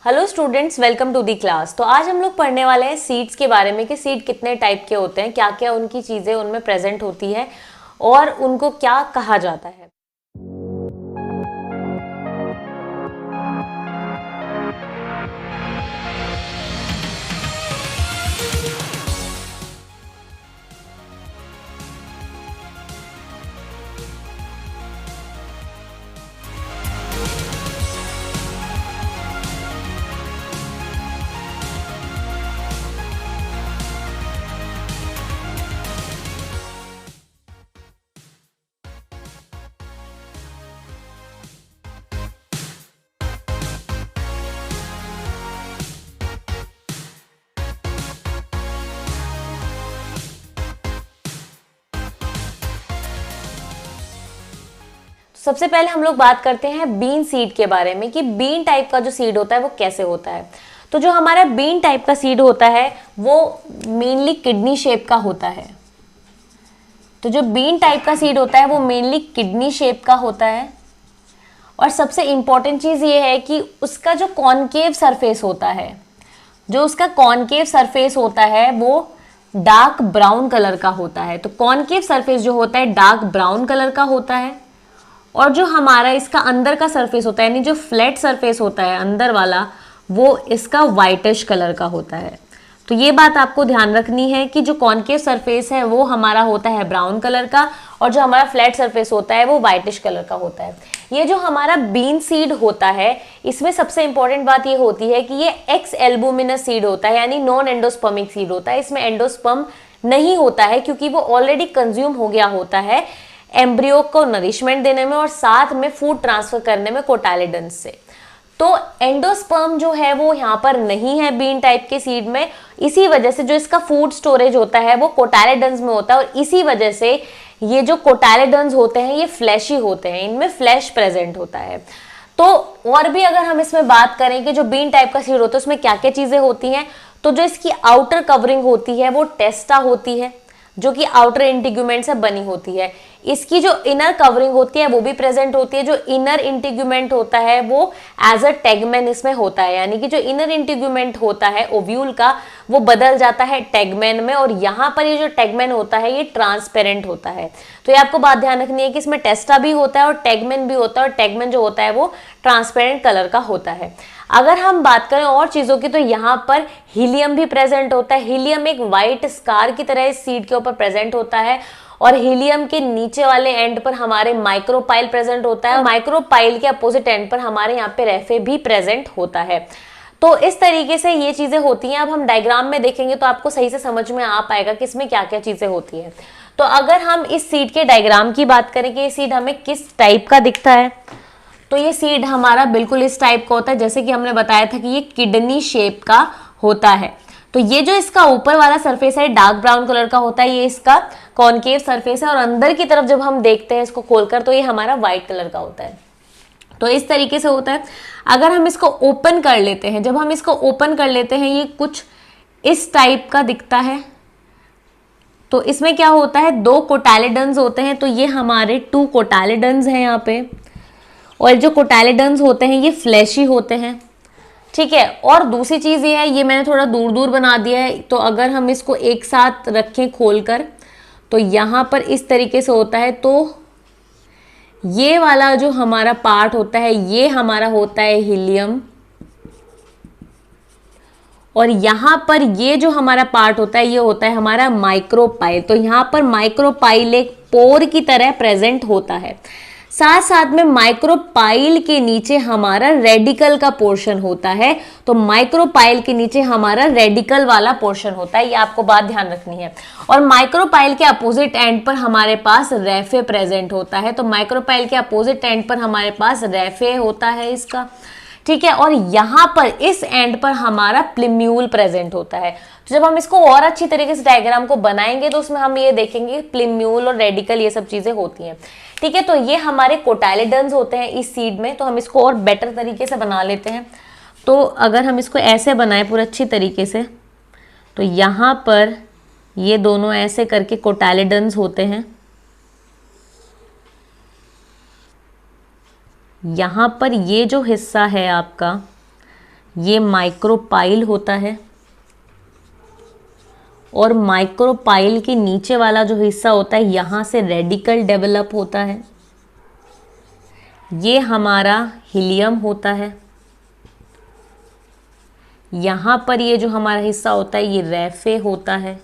Hello students, welcome to the class. तो आज हम लोग पढ़ने वाले हैं सीड्स के बारे में कि सीड कितने टाइप के होते हैं, क्या क्या उनकी चीज़ें उनमें प्रेजेंट होती है और उनको क्या कहा जाता है। सबसे पहले हम लोग बात करते हैं बीन सीड के बारे में कि बीन टाइप का जो सीड होता है वो कैसे होता है। तो जो हमारा बीन टाइप का सीड होता है वो मेनली किडनी शेप का होता है। तो जो बीन टाइप का सीड होता है वो मेनली किडनी शेप का होता है और सबसे इंपॉर्टेंट चीज ये है कि उसका जो कॉनकेव सरफेस होता है, जो उसका कॉनकेव सरफेस होता है वो डार्क ब्राउन कलर का होता है। तो कॉनकेव सरफेस जो होता है डार्क ब्राउन कलर का होता है और जो हमारा इसका अंदर का सरफेस होता है, यानी जो फ्लैट सरफेस होता है अंदर वाला, वो इसका वाइटिश कलर का होता है। तो ये बात आपको ध्यान रखनी है कि जो कॉनकेव सरफेस है वो हमारा होता है ब्राउन कलर का और जो हमारा फ्लैट सरफेस होता है वो वाइटिश कलर का होता है। ये जो हमारा बीन सीड होता है इसमें सबसे इंपॉर्टेंट बात ये होती है कि ये एक्स एल्बुमिनस सीड होता है, यानी नॉन एंडोस्पर्मिक सीड होता है। इसमें एंडोस्पर्म नहीं होता है क्योंकि वो ऑलरेडी कंज्यूम हो गया होता है एम्ब्रियो को नरिशमेंट देने में और साथ में फूड ट्रांसफर करने में कोटाइलिडन्स से। तो एंडोस्पर्म जो है वो यहाँ पर नहीं है बीन टाइप के सीड में। इसी वजह से जो इसका फूड स्टोरेज होता है वो कोटाइलिडन्स में होता है और इसी वजह से ये जो कोटाइलिडन्स होते हैं ये फ्लैशी होते हैं, इनमें फ्लैश प्रेजेंट होता है। तो और भी अगर हम इसमें बात करें कि जो बीन टाइप का सीड होता है उसमें क्या क्या चीजें होती हैं, तो जो इसकी आउटर कवरिंग होती है वो टेस्टा होती है जो कि आउटर इंटीग्यूमेंट से बनी होती है। इसकी जो इनर कवरिंग होती है वो भी प्रेजेंट होती है। जो इनर इंटीग्यूमेंट होता है वो एज अ टेगमेन इसमें होता है, यानी कि जो इनर इंटीग्यूमेंट होता है ओव्यूल का वो बदल जाता है टेगमेन में और यहाँ पर ये जो टेगमेन होता है ये ट्रांसपेरेंट होता है। तो ये आपको बात ध्यान रखनी है कि इसमें टेस्टा भी होता है और टेगमेन भी होता है और टेगमेन जो होता है वो ट्रांसपेरेंट कलर का होता है। अगर हम बात करें और चीजों की तो यहाँ पर हीलियम भी प्रेजेंट होता है। हीलियम एक व्हाइट स्कार की तरह इस सीड के ऊपर प्रेजेंट होता है और हीलियम के नीचे वाले एंड पर हमारे माइक्रोपाइल प्रेजेंट होता है। माइक्रोपाइल के अपोजिट एंड पर हमारे यहाँ पे रेफे भी प्रेजेंट होता है। तो इस तरीके से ये चीजें होती हैं। अब हम डायग्राम में देखेंगे तो आपको सही से समझ में आ पाएगा कि इसमें क्या क्या चीजें होती हैं। तो अगर हम इस सीड के डायग्राम की बात करें कि ये सीड हमें किस टाइप का दिखता है, तो ये सीड हमारा बिल्कुल इस टाइप का होता है, जैसे कि हमने बताया था कि ये किडनी शेप का होता है। तो ये जो इसका ऊपर वाला सरफेस है डार्क ब्राउन कलर का होता है, ये इसका कॉनकेव सरफेस है और अंदर की तरफ जब हम देखते हैं इसको खोलकर तो ये हमारा व्हाइट कलर का होता है। तो इस तरीके से होता है। अगर हम इसको ओपन कर लेते हैं, जब हम इसको ओपन कर लेते हैं ये कुछ इस टाइप का दिखता है। तो इसमें क्या होता है, दो कोटाइलिडन्स होते हैं। तो ये हमारे 2 कोटाइलिडन्स हैं यहाँ पे और जो कोटाइलिडन्स होते हैं ये फ्लैशी होते हैं, ठीक है। और दूसरी चीज ये है, ये मैंने थोड़ा दूर दूर बना दिया है। तो अगर हम इसको एक साथ रखें खोलकर तो यहाँ पर इस तरीके से होता है। तो ये वाला जो हमारा पार्ट होता है ये हमारा होता है हीलियम और यहाँ पर ये जो हमारा पार्ट होता है ये होता है हमारा माइक्रोपाइल। तो यहाँ पर माइक्रोपाइल एक पोर की तरह प्रेजेंट होता है। साथ साथ में माइक्रोपाइल के नीचे हमारा रेडिकल का पोर्शन होता है। तो माइक्रोपाइल के नीचे हमारा रेडिकल वाला पोर्शन होता है, ये आपको बात ध्यान रखनी है। और माइक्रोपाइल के अपोजिट एंड पर हमारे पास रेफे प्रेजेंट होता है। तो माइक्रोपाइल के अपोजिट एंड पर हमारे पास रेफे होता है इसका, ठीक है। और यहाँ पर इस एंड पर हमारा प्लिम्यूल प्रेजेंट होता है। तो जब हम इसको और अच्छी तरीके से डायग्राम को बनाएंगे तो उसमें हम ये देखेंगे प्लिम्यूल और रेडिकल ये सब चीजें होती हैं, ठीक है। तो ये हमारे कोटाइलिडन्स होते हैं इस सीड में। तो हम इसको और बेटर तरीके से बना लेते हैं। तो अगर हम इसको ऐसे बनाएं पूरा अच्छी तरीके से, तो यहाँ पर ये दोनों ऐसे करके कोटाइलिडन्स होते हैं। यहाँ पर ये जो हिस्सा है आपका ये माइक्रोपाइल होता है, और माइक्रोपाइल के नीचे वाला जो हिस्सा होता है यहाँ से रेडिकल डेवलप होता है। ये हमारा हीलियम होता है। यहाँ पर ये जो हमारा हिस्सा होता है ये रेफे होता है।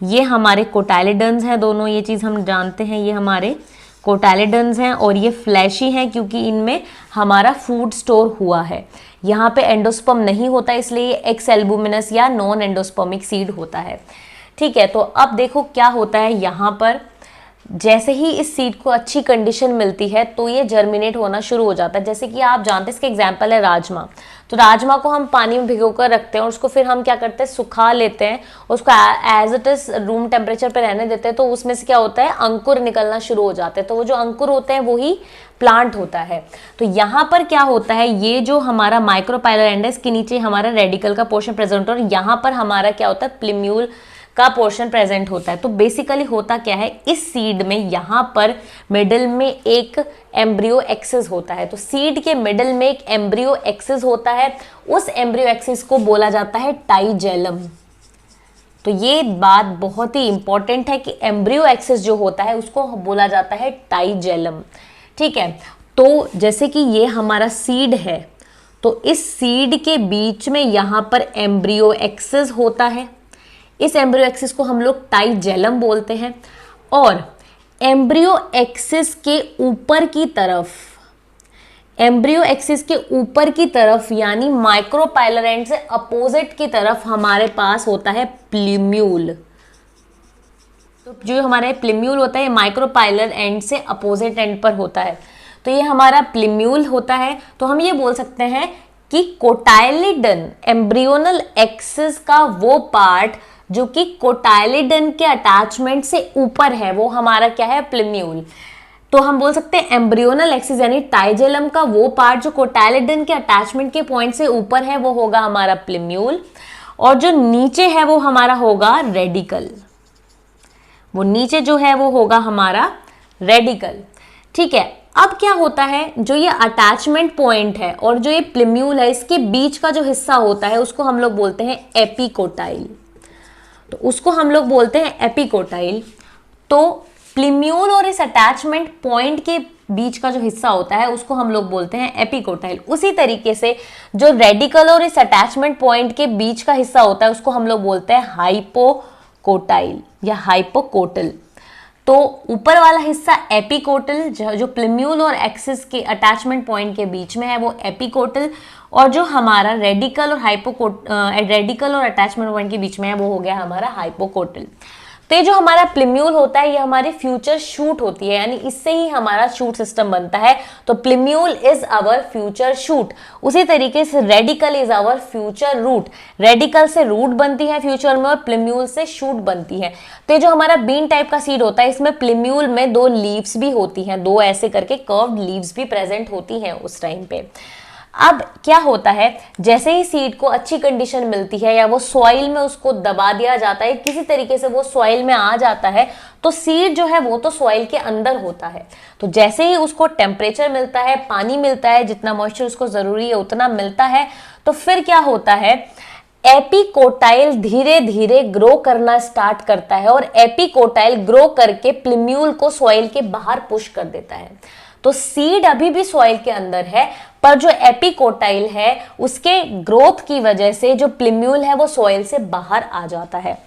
ये हमारे कोटाइलिडन्स हैं दोनों, ये चीज़ हम जानते हैं, ये हमारे कोटाइलिडन्स हैं और ये फ्लैशी हैं क्योंकि इनमें हमारा फूड स्टोर हुआ है। यहाँ पे एंडोस्पर्म नहीं होता इसलिए ये एक्स एल्बुमिनस या नॉन एंडोस्पर्मिक सीड होता है। ठीक है, तो अब देखो क्या होता है यहाँ पर, जैसे ही इस सीड को अच्छी कंडीशन मिलती है तो ये जर्मिनेट होना शुरू हो जाता है। जैसे कि आप जानते हैं, इसका एग्जाम्पल है राजमा। तो राजमा को हम पानी में भिगोकर रखते हैं और उसको फिर हम क्या करते हैं, सुखा लेते हैं, उसको as it is room temperature पे रहने देते हैं। तो उसमें से क्या होता है, अंकुर निकलना शुरू हो जाते हैं। तो वो जो अंकुर होते हैं वही प्लांट होता है। तो यहाँ पर क्या होता है, ये जो हमारा माइक्रोपाइलर एंड है, इसके नीचे हमारा रेडिकल का पोर्शन प्रेजेंट और यहाँ पर हमारा क्या होता है, प्लिम्यूल का पोर्शन प्रेजेंट होता है। तो बेसिकली होता क्या है, इस सीड में यहाँ पर मिडिल में एक एम्ब्रियो एक्सिस होता है। तो सीड के मिडिल में एक एम्ब्रियो एक्सिस होता है, उस एम्ब्रियो एक्सिस को बोला जाता है टाइजेलम। तो ये बात बहुत ही इंपॉर्टेंट है कि एम्ब्रियो एक्सिस जो होता है उसको बोला जाता है टाइजेलम। ठीक है, तो जैसे कि ये हमारा सीड है, तो इस सीड के बीच में यहाँ पर एम्ब्रियो एक्सिस होता है। इस एम्ब्रियो एक्सिस को हम लोग टाइजेलम बोलते हैं। और एम्ब्रियो एक्सिस के ऊपर की तरफ, एम्ब्रियो एक्सिस के ऊपर की तरफ यानी माइक्रोपाइलर एंड से अपोजिट की तरफ हमारे पास होता है प्लिम्यूल। तो जो हमारा प्लिम्यूल होता है, माइक्रोपाइलर एंड से अपोजिट एंड पर होता है। तो ये हमारा प्लिम्यूल होता है। तो हम ये बोल सकते हैं कि कोटाइलिडन एम्ब्रियोनल एक्सिस का वो पार्ट जो कि कोटाइलिडन के अटैचमेंट से ऊपर है, वो हमारा क्या है, प्लिम्यूल। तो हम बोल सकते हैं एम्ब्रियोनल एक्सिस यानी टाइजेलम का वो पार्ट जो कोटाइलिडन के अटैचमेंट के पॉइंट से ऊपर है वो होगा हमारा प्लिम्यूल, और जो नीचे है वो हमारा होगा रेडिकल। वो नीचे जो है वो होगा हमारा रेडिकल। ठीक है, अब क्या होता है, जो ये अटैचमेंट पॉइंट है और जो ये प्लिम्यूल है, इसके बीच का जो हिस्सा होता है उसको हम लोग बोलते हैं एपिकोटाइल। तो उसको हम लोग बोलते हैं एपिकोटाइल। तो प्लिम्यूल और इस अटैचमेंट पॉइंट के बीच का जो हिस्सा होता है उसको हम लोग बोलते हैं एपिकोटाइल। उसी तरीके से जो रेडिकल और इस अटैचमेंट पॉइंट के बीच का हिस्सा होता है उसको हम लोग बोलते हैं हाइपोकोटाइल या हाइपोकोटल। तो ऊपर वाला हिस्सा एपिकोटल, जो प्लिम्यूल और एक्सिस के अटैचमेंट पॉइंट के बीच में है वो एपिकोटल, और जो हमारा रेडिकल और अटैचमेंट पॉइंट के बीच में है वो हो गया हमारा हाइपोकोटल। तो ये जो हमारा प्लिम्यूल होता है ये हमारी फ्यूचर शूट होती है, यानी इससे ही हमारा शूट सिस्टम बनता है। तो plumule is our future shoot. उसी तरीके से radicle is our future root. Radicle से रूट बनती है फ्यूचर में और प्लिम्यूल से शूट बनती है। तो ये जो हमारा बीन टाइप का सीड होता है इसमें प्लिम्यूल में 2 लीव्स भी होती हैं, 2 ऐसे करके कर्व्ड लीव्स भी प्रेजेंट होती हैं उस टाइम पे। अब क्या होता है, जैसे ही सीड को अच्छी कंडीशन मिलती है या वो सॉइल में उसको दबा दिया जाता है, किसी तरीके से वो सॉइल में आ जाता है, तो सीड जो है वो तो सॉइल के अंदर होता है। तो जैसे ही उसको टेम्परेचर मिलता है, पानी मिलता है, जितना मॉइस्चर उसको जरूरी है उतना मिलता है, तो फिर क्या होता है, एपिकोटाइल धीरे धीरे ग्रो करना स्टार्ट करता है और एपिकोटाइल ग्रो करके प्लिम्यूल को सॉइल के बाहर पुश कर देता है। तो सीड अभी भी सॉइल के अंदर है, पर जो एपिकोटाइल है उसके ग्रोथ की वजह से जो प्लिम्यूल है वो सॉइल से बाहर आ जाता है।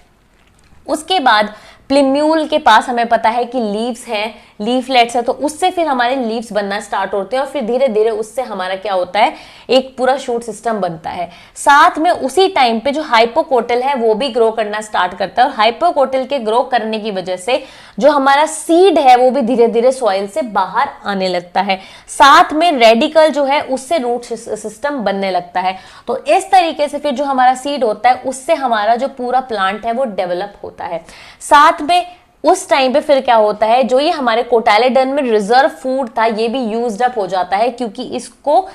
उसके बाद प्लिम्यूल के पास हमें पता है कि लीव्स हैं, लीफलेट्स है, तो उससे फिर हमारे लीव्स बनना स्टार्ट होते हैं और फिर धीरे धीरे उससे हमारा क्या होता है, एक पूरा शूट सिस्टम बनता है। साथ में उसी टाइम पे जो हाइपोकोटल है वो भी ग्रो करना स्टार्ट करता है और हाइपोकोटल के ग्रो करने की वजह से जो हमारा सीड है वो भी धीरे धीरे सॉइल से बाहर आने लगता है। साथ में रेडिकल जो है उससे रूट सिस्टम बनने लगता है। तो इस तरीके से फिर जो हमारा सीड होता है उससे हमारा जो पूरा प्लांट है वो डेवलप होता है। साथ में उस टाइम पे फिर क्या होता है, जो ये हमारे कोटाइलिडन में रिजर्व फूड था ये भी यूज्ड अप हो जाता है, क्योंकि इसको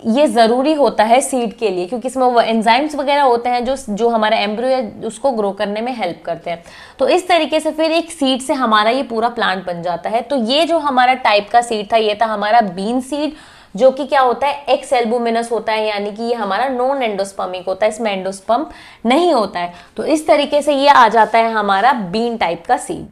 ये जरूरी होता है सीड के लिए, क्योंकि इसमें वो एंजाइम्स वगैरह होते हैं जो हमारा एम्ब्रियो है उसको ग्रो करने में हेल्प करते हैं। तो इस तरीके से फिर एक सीड से हमारा ये पूरा प्लांट बन जाता है। तो ये जो हमारा टाइप का सीड था ये था हमारा बीन सीड, जो कि क्या होता है, एक्स एल्बुमिनस होता है, यानी कि ये हमारा नॉन एंडोस्पर्मिक होता है, इसमें एंडोस्पर्म नहीं होता है। तो इस तरीके से ये आ जाता है हमारा बीन टाइप का सीड।